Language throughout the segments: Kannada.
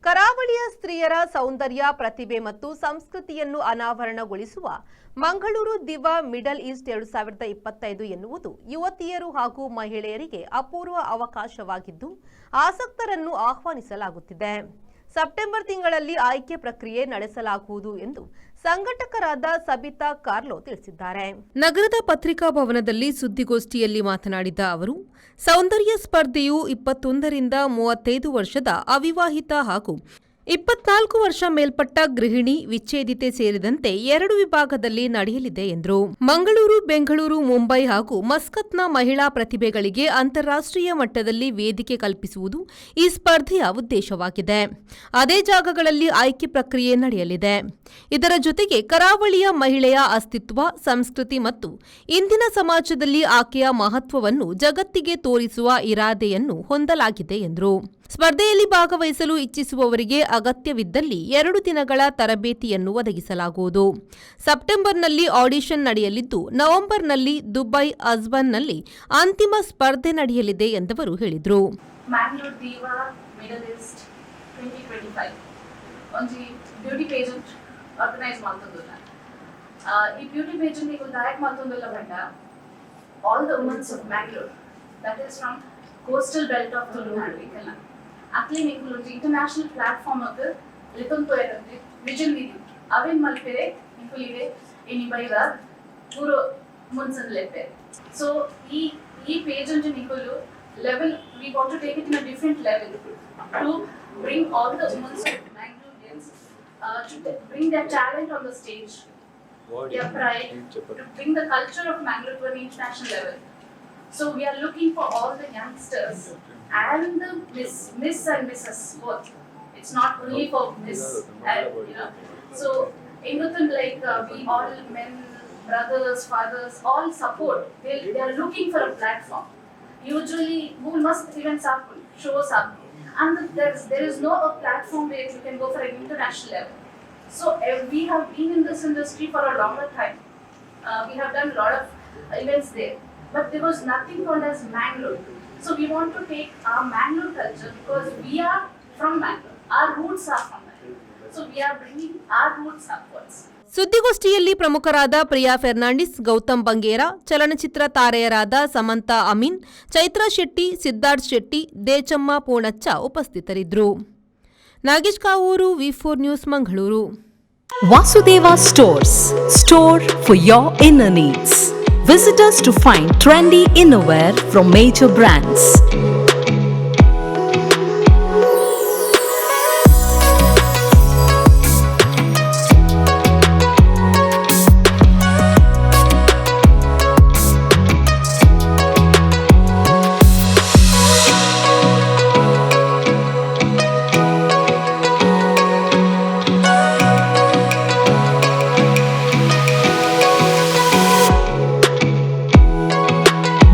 ಕರಾವಳಿಯ ಸ್ತ್ರೀಯರ ಸೌಂದರ್ಯ, ಪ್ರತಿಭೆ ಮತ್ತು ಸಂಸ್ಕೃತಿಯನ್ನು ಅನಾವರಣಗೊಳಿಸುವ ಮಂಗಳೂರು ದಿವಾ ಮಿಡಲ್ ಈಸ್ಟ್ 2025 ಎನ್ನುವುದು ಯುವತಿಯರು ಹಾಗೂ ಮಹಿಳೆಯರಿಗೆ ಅಪೂರ್ವ ಅವಕಾಶವಾಗಿದ್ದು ಆಸಕ್ತರನ್ನು ಆಹ್ವಾನಿಸಲಾಗುತ್ತಿದೆ. ಸೆಪ್ಟೆಂಬರ್ ತಿಂಗಳಲ್ಲಿ ಆಯ್ಕೆ ಪ್ರಕ್ರಿಯೆ ನಡೆಸಲಾಗುವುದು ಎಂದು ಸಂಘಟಕರಾದ ಸಬಿತಾ ಕಾರ್ಲೋ ತಿಳಿಸಿದ್ದಾರೆ. ನಗರದ ಪತ್ರಿಕಾ ಭವನದಲ್ಲಿ ಸುದ್ದಿಗೋಷ್ಠಿಯಲ್ಲಿ ಮಾತನಾಡಿದ ಅವರು, ಸೌಂದರ್ಯ ಸ್ಪರ್ಧೆಯು 21 ರಿಂದ 35 ವರ್ಷದ ಅವಿವಾಹಿತ ಹಾಗೂ 24 ವರ್ಷ ಮೇಲ್ಪಟ್ಟ ಗೃಹಿಣಿ, ವಿಚ್ಛೇದಿತೆ ಸೇರಿದಂತೆ 2 ವಿಭಾಗದಲ್ಲಿ ನಡೆಯಲಿದೆ ಎಂದರು. ಮಂಗಳೂರು, ಬೆಂಗಳೂರು, ಮುಂಬೈ ಹಾಗೂ ಮಸ್ಕತ್ನ ಮಹಿಳಾ ಪ್ರತಿಭೆಗಳಿಗೆ ಅಂತಾರಾಷ್ಟ್ರೀಯ ಮಟ್ಟದಲ್ಲಿ ವೇದಿಕೆ ಕಲ್ಪಿಸುವುದು ಈ ಸ್ಪರ್ಧೆಯ ಉದ್ದೇಶವಾಗಿದೆ. ಅದೇ ಜಾಗಗಳಲ್ಲಿ ಆಯ್ಕೆ ಪ್ರಕ್ರಿಯೆ ನಡೆಯಲಿದೆ. ಇದರ ಜೊತೆಗೆ ಕರಾವಳಿಯ ಮಹಿಳೆಯ ಅಸ್ತಿತ್ವ, ಸಂಸ್ಕೃತಿ ಮತ್ತು ಇಂದಿನ ಸಮಾಜದಲ್ಲಿ ಆಕೆಯ ಮಹತ್ವವನ್ನು ಜಗತ್ತಿಗೆ ತೋರಿಸುವ ಇರಾದೆಯನ್ನು ಹೊಂದಲಾಗಿದೆ ಎಂದರು. ಸ್ಪರ್ಧೆಯಲ್ಲಿ ಭಾಗವಹಿಸಲು ಇಚ್ಛಿಸುವವರಿಗೆ ಅಗತ್ಯವಿದ್ದಲ್ಲಿ 2 ದಿನಗಳ ತರಬೇತಿಯನ್ನು ಒದಗಿಸಲಾಗುವುದು. ಸೆಪ್ಟೆಂಬರ್ನಲ್ಲಿ ಆಡಿಷನ್ ನಡೆಯಲಿದ್ದು, ನವೆಂಬರ್ನಲ್ಲಿ ದುಬೈ ಅಜ್ಬನ್ನಲ್ಲಿ ಅಂತಿಮ ಸ್ಪರ್ಧೆ ನಡೆಯಲಿದೆ ಎಂದವರು ಹೇಳಿದರು. ಮಂಗಳೂರು ದಿವಾ ಮಿಡಲ್ ಈಸ್ಟ್ 2025 ಒಂಜಿ ಬ್ಯೂಟಿ ಪೇಜೆಂಟ್ ಆರ್ಗನೈಸ್ ಮಾಡ್ತಂದುಲ್ಲ. ಈ ಬ್ಯೂಟಿ ಪೇಜೆಂಟ್ ಈಗ ಡೈರೆಕ್ಟ್ ಮಾಡ್ತಂದುಲ್ಲ ಬಂಡ all the womens of Mangaluru, that is from coastal belt of Tulunadu ಇದೆಲ್ಲ ಅಕ್ಲಿ ನಿಂಕುಲು ಇಂಟರ್ನ್ಯಾಷನಲ್ ಪ್ಲಾಟ್ಫಾರ್ಮ್ ಅಕ್ಕೆ ಲಿತಂತು ಇರುತ್ತೆ ವಿಷನ್ ವಿಧಿ ಅವೇನ್ ಮಲ್ಪೆರೆ ನಿಂಕುಲಿಗೆ ಇನಿ ಬೈರ ಪೂರ ಮುನ್ಸನ್ ಲೆಪ್ಪೆ. ಸೊ ಈ pageant ನಿಂಕುಲು level we want to take it in a different level to bring all the women of Mangaloreans to bring their talent on the stage, their pride, to bring the culture of Mangalore to an international level. So we are looking for all the youngsters and the Miss and Mrs. both. It's not only for Miss and so anything like we all men, brothers, fathers all support. They are looking for a platform. Usually who must events happen, shows up, and there is no a platform where you can go for an international level. So we have been in this industry for a longer time. We have done a lot of events there, but there was nothing called as Mangalore. So we want to take our Mangalore culture because we are from Mangalore. Our roots are from Mangalore. So we are bringing our roots upwards. ಸುದ್ದಿಗೋಷ್ಠಿಯಲ್ಲಿ ಪ್ರಮುಖರಾದ ಪ್ರಿಯಾ ಫೆರ್ನಾಂಡಿಸ್, ಗೌತಮ್ ಬಂಗೇರ, ಚಲನಚಿತ್ರ ತಾರೆಯರಾದ ಸಮಂತಾ ಅಮೀನ್, ಚೈತ್ರಾ ಶೆಟ್ಟಿ, ಸಿದ್ಧಾರ್ಥ್ ಶೆಟ್ಟಿ, ದೇಚಮ್ಮ ಪೂಣಚ್ಚ ಉಪಸ್ಥಿತರಿದ್ದರು. ನಾಗೇಶ್ ಕಾವೂರು, ವಿ4 news, Mangaluru. Vasudeva Stores, store for your inner needs. Visit us to find trendy innerwear from major brands.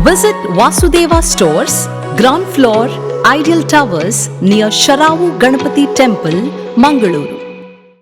Visit Vasudeva Stores, ground floor, Ideal Towers near Sharavu Ganapati Temple, Mangaluru.